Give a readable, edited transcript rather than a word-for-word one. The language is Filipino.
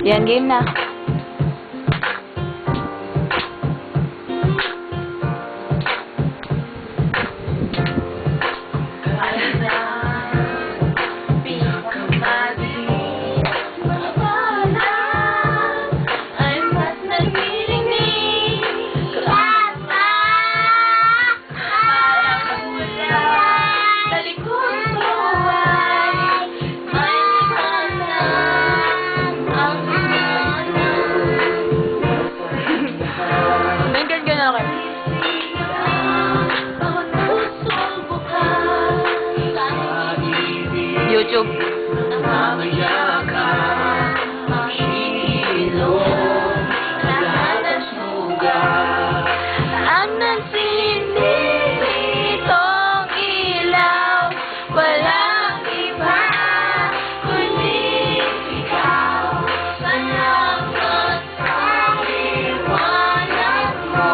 Yan, game na. YouTube. Ang nagsinitong ilaw, walang iba kundi ikaw. Salamat sa liwanag mo.